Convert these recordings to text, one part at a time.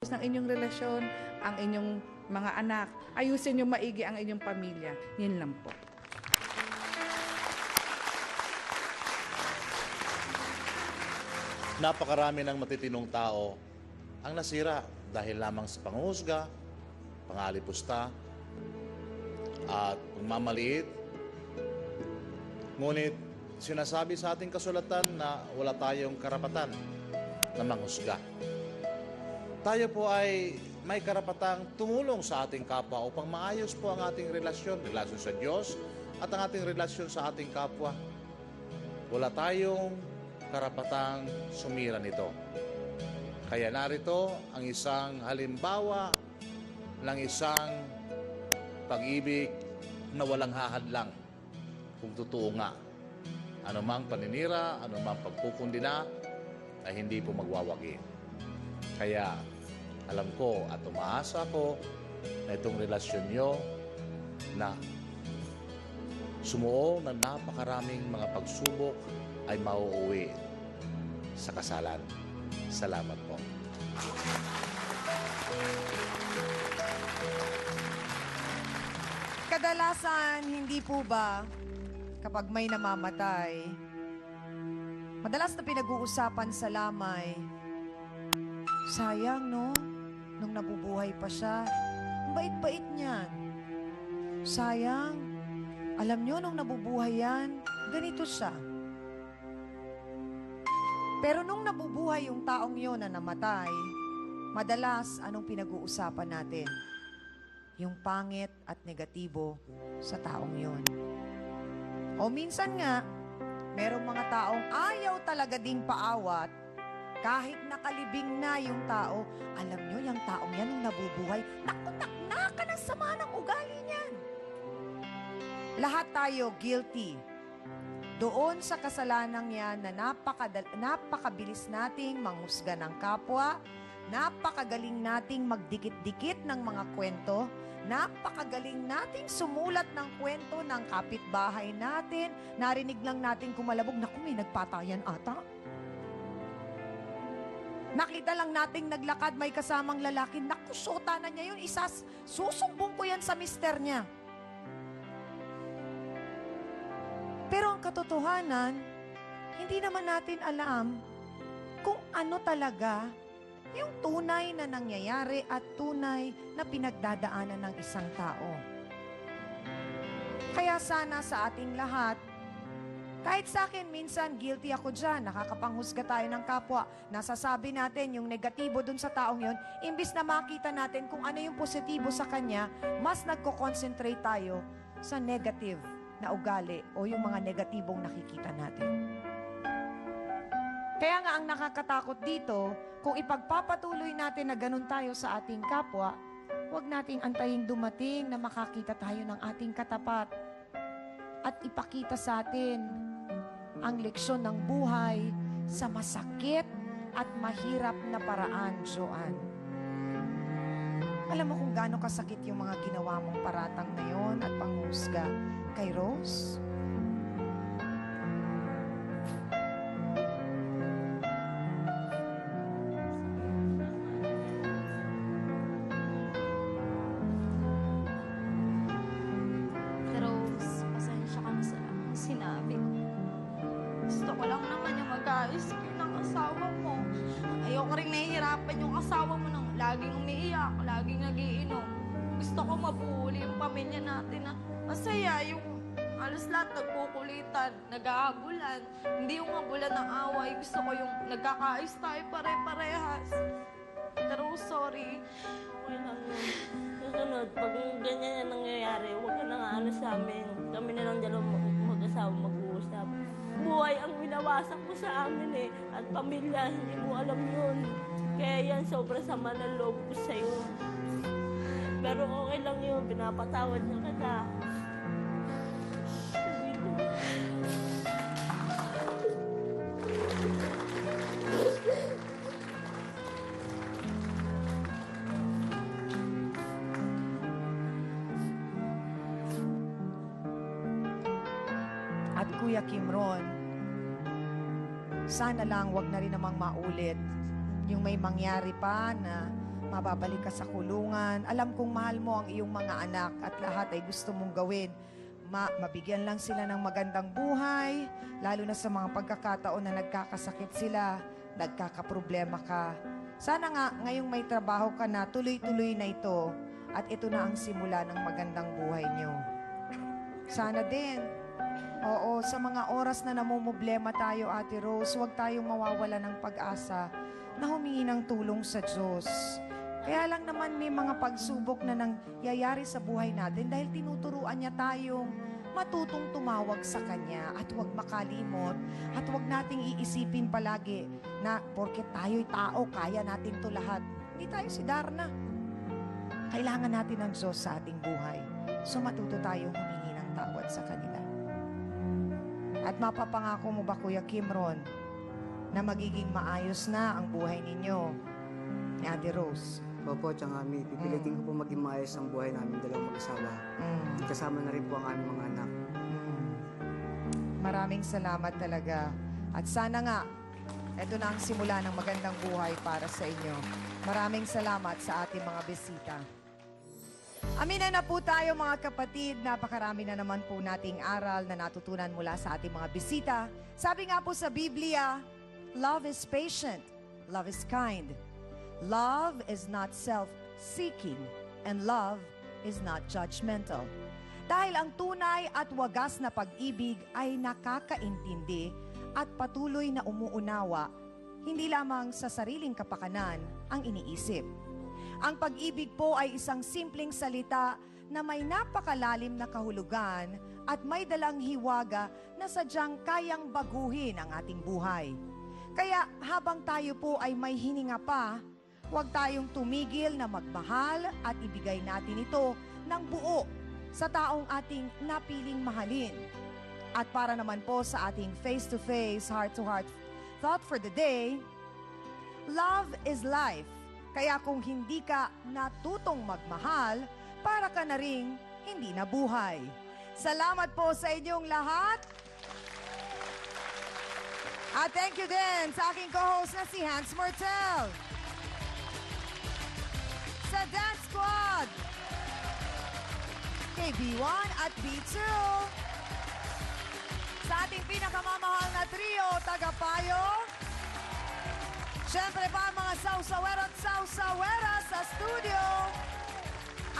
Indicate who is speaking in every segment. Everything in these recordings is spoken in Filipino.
Speaker 1: ng inyong relasyon, ang inyong mga anak. Ayusin niyo maigi ang inyong pamilya. Yun lang po.
Speaker 2: Napakarami ng matitinong tao ang nasira dahil lamang sa panghuhusga, pangalipusta, at pagmamaliit. Ngunit sinasabi sa ating kasulatan na wala tayong karapatan na manghusga. Tayo po ay may karapatang tumulong sa ating kapwa upang maayos po ang ating relasyon sa Diyos at ang ating relasyon sa ating kapwa. Wala tayong karapatang sumira nito. Kaya narito ang isang halimbawa ng isang pag-ibig na walang hahadlang. Kung totoo nga, anumang paninira, anumang pagkukundina ay hindi po magwawagi. Kaya alam ko at umaasa ko na itong relasyon nyo na sumuo ng napakaraming mga pagsubok ay mauuwi sa kasalan. Salamat po.
Speaker 3: Kadalasan, hindi po ba, kapag may namamatay, madalas na pinag-uusapan sa lamay, sayang, no? Nung nabubuhay pa siya, ang bait-bait niyan. Sayang, alam nyo, nung nabubuhay yan, ganito siya. Pero nung nabubuhay yung taong yon na namatay, madalas, anong pinag-uusapan natin? Yung pangit at negatibo sa taong yon. O minsan nga, merong mga taong ayaw talaga ding paawat, kahit nakalibing na yung tao, alam nyo, yung taong yan nung nabubuhay, nakutak-na ka ng sama ng ugali niyan. Lahat tayo guilty doon sa kasalanang yan na napakabilis nating manghusga ng kapwa, napakagaling nating magdikit-dikit ng mga kwento, napakagaling nating sumulat ng kwento ng kapitbahay natin, narinig lang natin kumalabog, naku, may nagpatayan ata. Nakita lang nating naglakad, may kasamang lalaki, naku, sota na niya yun, susumbong ko yan sa mister niya. Pero ang katotohanan, hindi naman natin alam kung ano talaga yung tunay na nangyayari at tunay na pinagdadaanan ng isang tao. Kaya sana sa ating lahat, kahit sa akin, minsan guilty ako dyan, nakakapanghusga tayo ng kapwa, nasasabi natin yung negatibo dun sa taong yon, imbis na makita natin kung ano yung positibo sa kanya, mas nagko-concentrate tayo sa negative na ugali o yung mga negatibong nakikita natin. Kaya nga ang nakakatakot dito, kung ipagpapatuloy natin na ganun tayo sa ating kapwa, huwag nating antayin dumating na makakita tayo ng ating katapat at ipakita sa atin ang leksyon ng buhay sa masakit at mahirap na paraan, Joan. Alam mo kung gaano kasakit yung mga ginawa mong paratang na yon at panghusga kay Rose?
Speaker 4: Rose, pasensya ka na sa sinabi ko. Gusto ko lang naman yung mag-aayos kayo ng asawa mo. Ayoko rin nahihirapan yung asawa mo nang laging umiiyak, laging nagiinom. Gusto ko mabuhuli yung pamilya natin na masaya, yung alas lahat nagkukulitan, nag-aabulan. Hindi yung abulan ng away. Gusto ko yung nagkakaayos tayo pare-parehas. Pero sorry.
Speaker 5: Okay lang yun. Susunod, pag ganyan na nangyayari, huwag ka nang ano sa amin. Kami na lang dalawang mag-asawa mag-uusap. Buhay ang winawasak mo sa amin eh. At pamilya, hindi mo alam yun. Kaya yan, sobrang sama ng loob ko sa'yo. Pero okay lang yun, pinapatawad na kita.
Speaker 3: At Kuya Kimron, sana lang wag na rin namang maulit yung may mangyari pa na mababalik ka sa kulungan. Alam kong mahal mo ang iyong mga anak at lahat ay gusto mong gawin. Mabigyan lang sila ng magandang buhay, lalo na sa mga pagkakataon na nagkakasakit sila, nagkakaproblema ka. Sana nga ngayong may trabaho ka na, tuloy-tuloy na ito at ito na ang simula ng magandang buhay niyo. Sana din, oo, sa mga oras na namumblema tayo, Ate Rose, huwag tayong mawawala ng pag-asa na humingi ng tulong sa Diyos. Kaya lang naman may mga pagsubok na nangyayari sa buhay natin dahil tinuturuan niya tayong matutong tumawag sa Kanya at huwag makalimot at huwag nating iisipin palagi na porket tayo'y tao, kaya natin to lahat. Hindi tayo si Darna. Kailangan natin ng Diyos sa ating buhay. So matuto tayong humingi ng tawad sa kanila. At mapapangako mo ba, Kuya Kimron, na magiging maayos na ang buhay ninyo ni Ate Rose?
Speaker 6: Opo, Tiyangami. Pipilitin ko po maging maayos ang buhay namin dalawang mag-asawa. Kasama na rin po ang aming mga anak.
Speaker 3: Maraming salamat talaga. At sana nga, ito na ang simula ng magandang buhay para sa inyo. Maraming salamat sa ating mga bisita. Aminin na po tayo mga kapatid, napakarami na naman po nating aral na natutunan mula sa ating mga bisita. Sabi nga po sa Biblia, love is patient, love is kind. Love is not self-seeking, and love is not judgmental. Dahil ang tunay at wagas na pag-ibig ay nakakaintindi at patuloy na umuunawa, hindi lamang sa sariling kapakanan ang iniisip. Ang pag-ibig po ay isang simpleng salita na may napakalalim na kahulugan at may dalang hiwaga na sadyang kayang baguhin ang ating buhay. Kaya habang tayo po ay may hininga pa, huwag tayong tumigil na magmahal at ibigay natin ito ng buo sa taong ating napiling mahalin. At para naman po sa ating face-to-face, heart-to-heart thought for the day, love is life. Kaya kung hindi ka natutong magmahal, para ka na ring hindi nabuhay. Salamat po sa inyong lahat. At thank you din sa aking co-host na si Hans Mortel. Sa Dance Squad, kay B1 at B2. Sa ating pinakamamahal na trio, Tagapayo. Siyempre pa ang mga sausawero at sausawera sa studio.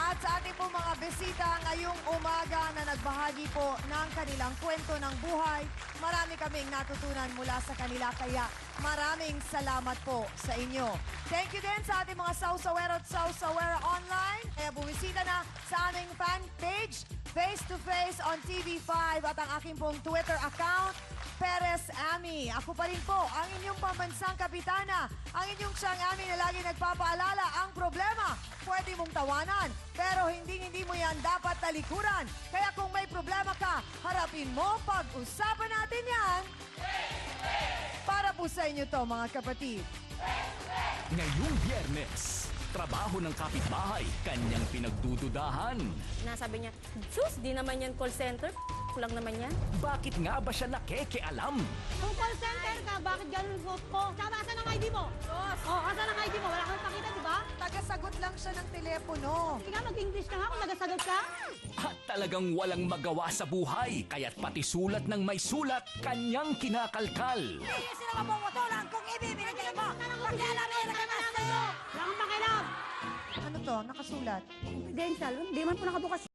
Speaker 3: At sa ating po mga bisita ngayong umaga na nagbahagi po ng kanilang kwento ng buhay. Marami kaming natutunan mula sa kanila, kaya maraming salamat po sa inyo. Thank you din sa ating mga sausawero at sausawera online. Kaya bumisita na sa aming fan page, Face to Face on TV5 at ang aking pong Twitter account, Perez Ami. Ako pa rin po, ang inyong pambansang kapitana, ang inyong siyang Ami na lagi nagpapaalala, ang problema, pwede mong tawanan, pero hindi mo yan dapat talikuran. Kaya kung may problema ka, harapin mo, pag-usapan natin yan. Para po sa inyo to, mga kapatid.
Speaker 7: Ngayong Biyernes, trabaho ng kapitbahay, kanyang pinagdududahan.
Speaker 5: Nasabi niya, sus, di naman yan call center. Lang naman yan.
Speaker 7: Bakit nga ba siya nakekealam?
Speaker 8: Kung call center ka, bakit ganun vote ko? Tsaka asan ang ID mo? Asan ang ID mo? Wala kang pakita, di ba?
Speaker 3: Tagasagot lang siya ng telepono.
Speaker 8: Sige nga, mag-English ka nga kung nagasagot ka.
Speaker 7: At talagang walang magawa sa buhay, kaya't pati sulat ng may sulat, kanyang kinakalkal.
Speaker 8: Hindi sila mabumoto lang kung ibibigay mo. Pakialam mo, nagkakasagot mo. Wala kang pakialam.
Speaker 3: Ano to? Nakasulat.
Speaker 8: Confidential, hindi man po nakabukas.